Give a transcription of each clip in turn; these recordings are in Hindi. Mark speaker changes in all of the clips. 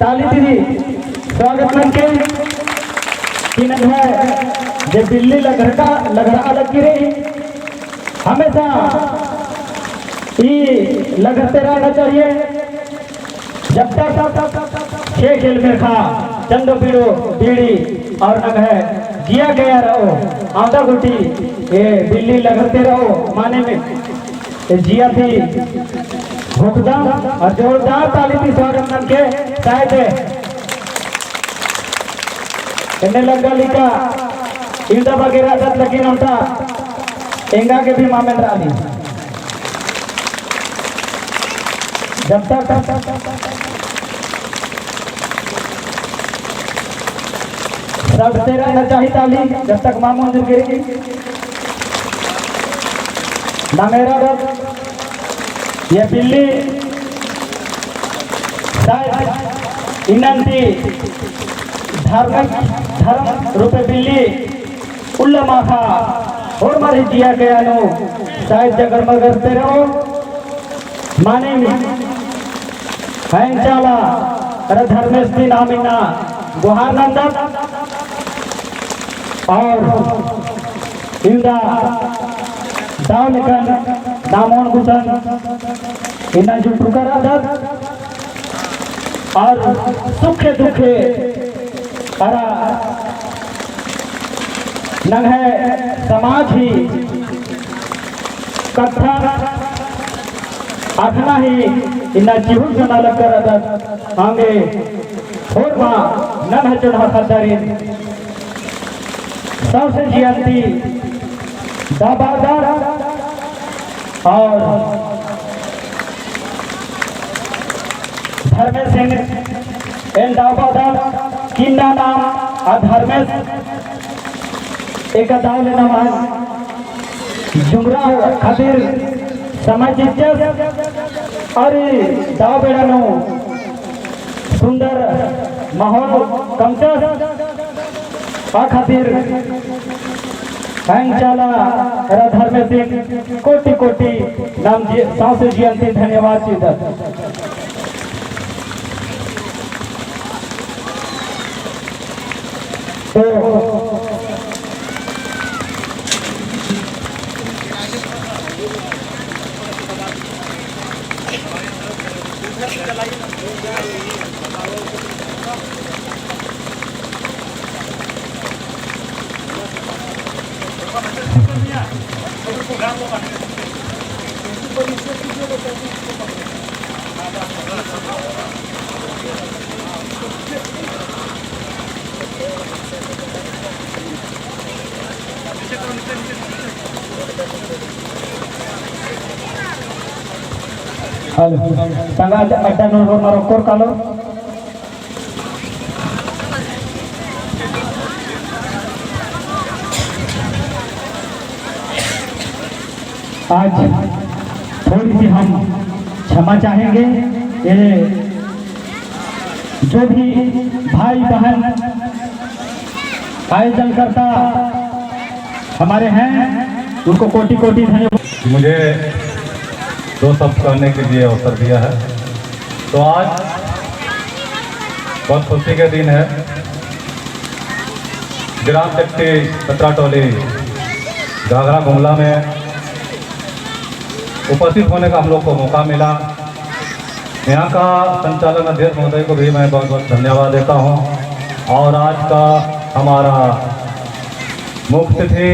Speaker 1: ताली दीदी स्वागत करके कि न है जे बिल्ली लगड़ा लगी रही हमेशा ये लगते रहना चाहिए। जब तक छह खेल में खा चंदो पीड़ो बीड़ी और नग है जिया गया रहो आंधा गुटी ये बिल्ली लगते रहो माने में जिया थी भूखदा और जोरदार ताली थी स्वागत करके शायद इन्हें लगा लिखा इंदा वगैरह जब लगी नोटा एंगा के भी मामेंद्र आली जब तक सब तेरा न चाहिए ताली जब तक माँ मंदिर गिरेगी ना मेरा रब ये बिल्ली शायद इनंती धर्म रूपे बिल्ली उल्ला माथा और मारे जिया गया नो शायद जगर मगर ते रहो माने हैं चाला अरे धर्मेश भी नामिना गुहार नंदन और इंदा दावनिकन दामोन गुसन इन्ना जो टुकर आदत और सुखे दुखे अरा नंग है समाज ही कथा आखना ही इन्ना जीवन सुना लगकर आदत आगे और माँ नन है चढ़ा खतरीन सबसे जियांती दाबादार और धर्मेश सिंह एन दाबादार किन्ना नाम और धर्मेश एक दाव लेना मान जुमरा खातिर समाज इज्जत और दाव बेड़ा नो सुंदर माहौल कमचर आ खातिर चाला धर्मेश सिंह कोटि कोटि नाम सांसे जियंती धन्यवाद चिदत तो संगा अड्डा नो मरोक्कोर कालो आज थोड़ी सी हम क्षमा चाहेंगे ये जो भी भाई बहन आयोजन करता हमारे हैं उनको कोटि कोटि धन्यवाद।
Speaker 2: मुझे दो शब्द कहने के लिए अवसर दिया है तो आज बहुत खुशी के दिन है। ग्राम चट्टी कतरा टोली घाघरा गुमला में उपस्थित होने का हम लोग को मौका मिला। यहाँ का संचालन अध्यक्ष महोदय को भी मैं बहुत बहुत धन्यवाद देता हूँ और आज का हमारा मुख्य अतिथि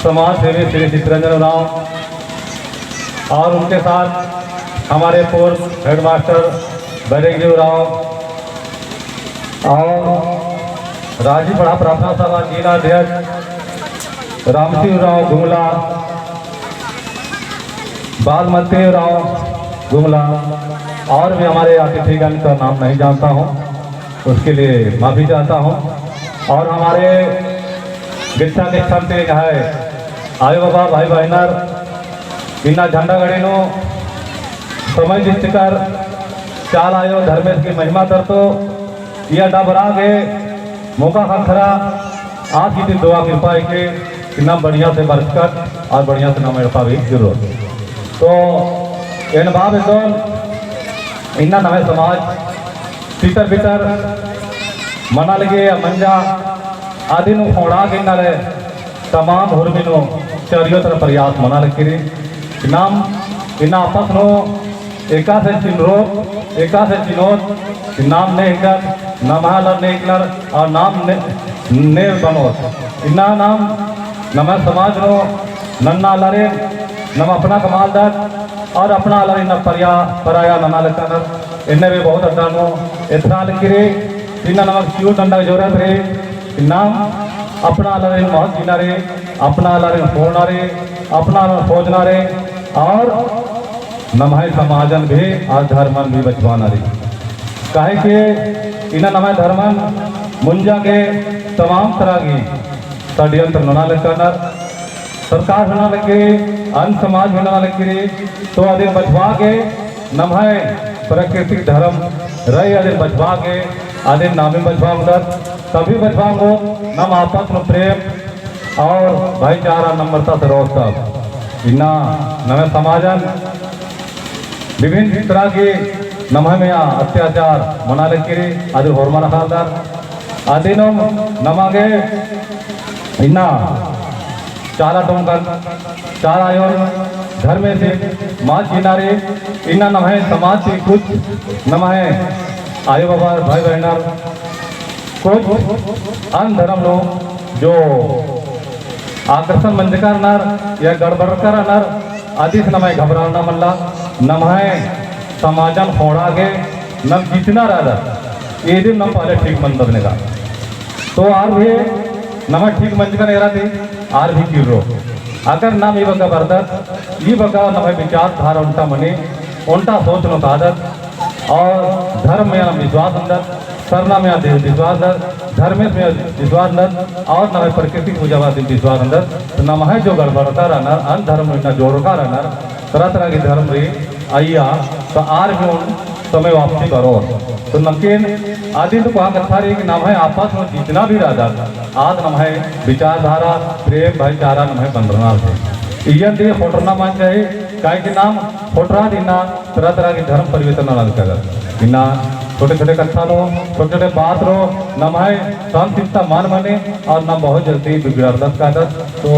Speaker 2: समाज सेवी श्री चित्रंजन राव और उनके साथ हमारे पूर्व हेडमास्टर बैरेगदेव राव और राजीव पढ़ा प्रार्थना सभा जिला अध्यक्ष रामसिंह राव गुमला, बालमती राव गुमला और भी हमारे अतिथिगण का नाम नहीं जानता हूं, उसके लिए माफ़ी चाहता हूं। और हमारे गिट्ठा के क्षमते है आयो बाबा भाई बहनर इन्ना झंडा गड़ेनो समय जिसकर चाल आयो धर्मेश की महिमा कर तो यह डबरा गे मौका खरा आज की दिन दुआ कृपा के इतना बढ़िया से बरकत और बढ़िया से नाम भी जरूरत तो इन भाव इन्ना नवे समाज तीतर भीतर मना लगे या मंजा आदि नु फोड़ा के नाले तमाम हुरमिनो चारियों तरफ प्रयास मना लगे नाम इना आपस नो एका से चिन्हो एका से चिन्होत नाम ने हिकर नमहालर ने हिकर और नाम ने बनोत इना नाम नम समाज नो नन्ना लरे नम अपना कमालदार और अपना लरे न पराया नना लकर इन्हें भी बहुत अड्डानो इतना लिखे इन्ना नमक क्यों डंडा जोरत रे नाम अपना लरे महत जीना रे अपना लरे फोड़ना रे अपना खोजना रे और नमाय समाजन भी और धर्मन भी बचवाना रे काहे के इन्ना नमाय धर्मन मुंजा के तमाम तरह की षड्यंत्र नना लकर सरकार होना लगे अन्य समाज होना लगे तो अधिक बचवा के नमाय प्राकृतिक धर्म रही अधिक बचवा के अधिक नामी बचवा तभी बचवाओ नम आपस में प्रेम और भाईचारा नम्रता से रोज तक इन्ना नवे समाजन विभिन्न तरह के नमह में अत्याचार मना लगे अधिक होरमा रखादार आदि नमागे इन्ना चारा टोंकन चारा घर में से माज किनारे इन्ना नमहे समाज से कुछ नमहे आयो बाबा भाई बहनर कुछ अन्य धर्म लोग जो आकर्षण मंद करनार या गड़बड़ करनार आदि से नमहे घबराना मल्ला नमहे समाजन फोड़ा के नम जितना रहा ये दिन नम पहले ठीक मंद बने का तो आर भी नम ठीक मंद का नेरा थी आर भी किरो अगर नाम ये बका बरदत ये बका नम विचारधारा उल्टा मनी उल्टा सोच नो आदत और धर्म में विश्वास अंदर सरना में विश्वास अंदर धर्म में विश्वास अंदर और नम प्रकृति पूजा विश्वास अंदर तो नम है जो गड़बड़ता रहना अन्य धर्म में जोड़का रहना तरह तरह के धर्म रे आइया तो आर भी उन समय वापसी करो तो नमकीन आदि तो कहा कथा रही कि नाम है आपस में जितना भी रहा आज नम है विचारधारा प्रेम भाईचारा नम है बंधना थे इयन दिए फोटरना मान चाहिए काय के नाम फोटरा दिना तरह तरह के धर्म परिवर्तन न कर बिना छोटे छोटे कथा लो छोटे छोटे बात रो नम है शांतिता मान मने और न बहुत जल्दी बिगड़त का तो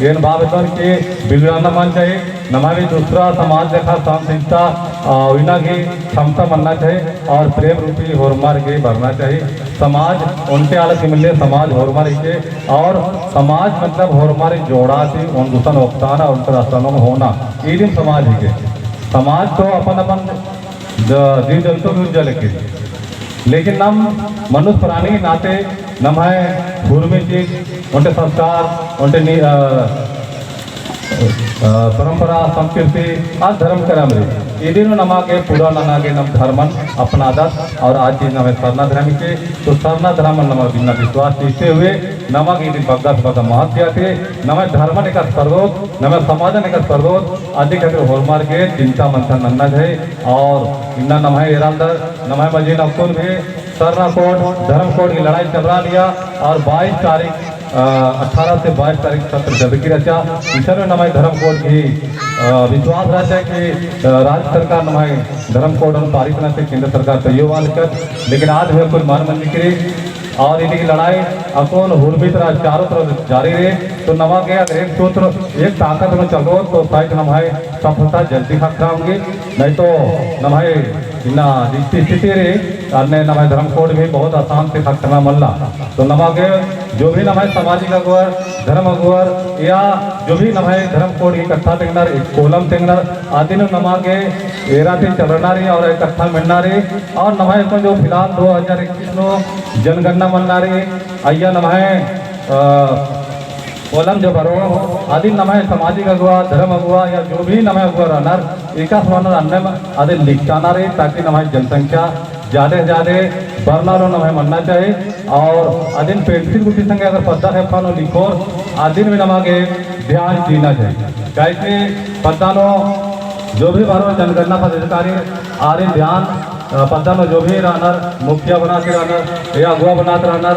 Speaker 2: ये भाव के बिगड़ना मान चाहिए नम भी दूसरा समाज देखा शांतिता विना की क्षमता बनना चाहिए और प्रेम रूपी होरमार के भरना चाहिए समाज उनके आलस के मिलने समाज होरमार के और समाज मतलब होरमार जोड़ा थी उन दूसरा उकताना उनके रास्तानों में होना ये दिन समाज ही के समाज तो अपन अपन जीव जंतु भी उज्जवल के लेकिन नम मनुष्य प्राणी के नाते नम है भूमि चीज उनके संस्कार उनके परंपरा संस्कृति और धर्म कर्म रे दिन नमा के पूरा नना के नम धर्मन अपना आदत और आज चीज नमे सरना धर्म के तो सरना धर्म नमा बिना विश्वास सीखते हुए नमक ये दिन बग्गा बग्गा महत्व थे नमे धर्मन एक सर्वोत नमे समाजन एक सर्वोत आदि खातिर होलमार के चिंता मंथन नन्ना है और इन्ना नमः इरादर नमः मजीन अब्दुल भी सरना कोड धर्म कोड की लड़ाई चल रहा लिया और 22 तारीख 18 से 22 तारीख सत्र जब की रचा ईश्वर में नमाय धर्म कोड की विश्वास रहता है कि राज्य सरकार नमाय धर्म कोड पारित न से केंद्र सरकार तैयो वाल कर लेकिन आज है कोई मान मंदी करी और इनकी लड़ाई अकोन हुरबी तरह चारों तरफ जारी रहे तो नवा के अगर एक सूत्र एक ताकत में चलो तो शायद नमाय सफलता जल्दी खा होंगी नहीं तो नमाय इन्ना स्थिति रही अन्य नमाय धर्म कोड भी बहुत आसान से खत्म मल्ला तो नमा के जो भी नमाय सामाजिक अगुवर धर्म अगुवर या जो भी नमाय धर्म कोड की कथा टेंगनर एक कोलम टेंगनर आदि नमा के एरा से चलना रही और एक कथा मिलना रही और नमाय को जो फिलहाल 2021 नो जनगणना बनना रही अय्या नमाय कोलम जो भरो आदि नमाय सामाजिक अगुआ धर्म अगुआ या जो भी नमाय अगुआ रहना एका समान अन्य आदि लिखना रही ताकि नमाय जनसंख्या ज़्यादा से ज़्यादा बढ़ना रो नमाय मनना चाहिए और आदिन पेंसिल गुटी संख्या अगर पद्दा है फानो लिखो आदिन में नमा के ध्यान देना चाहिए कैसे पद्दा नो जो भी भरो जनगणना पदाधिकारी आरे ध्यान पद्दा नो जो भी रहना मुखिया बनाते रहना या अगुआ बनाते रहना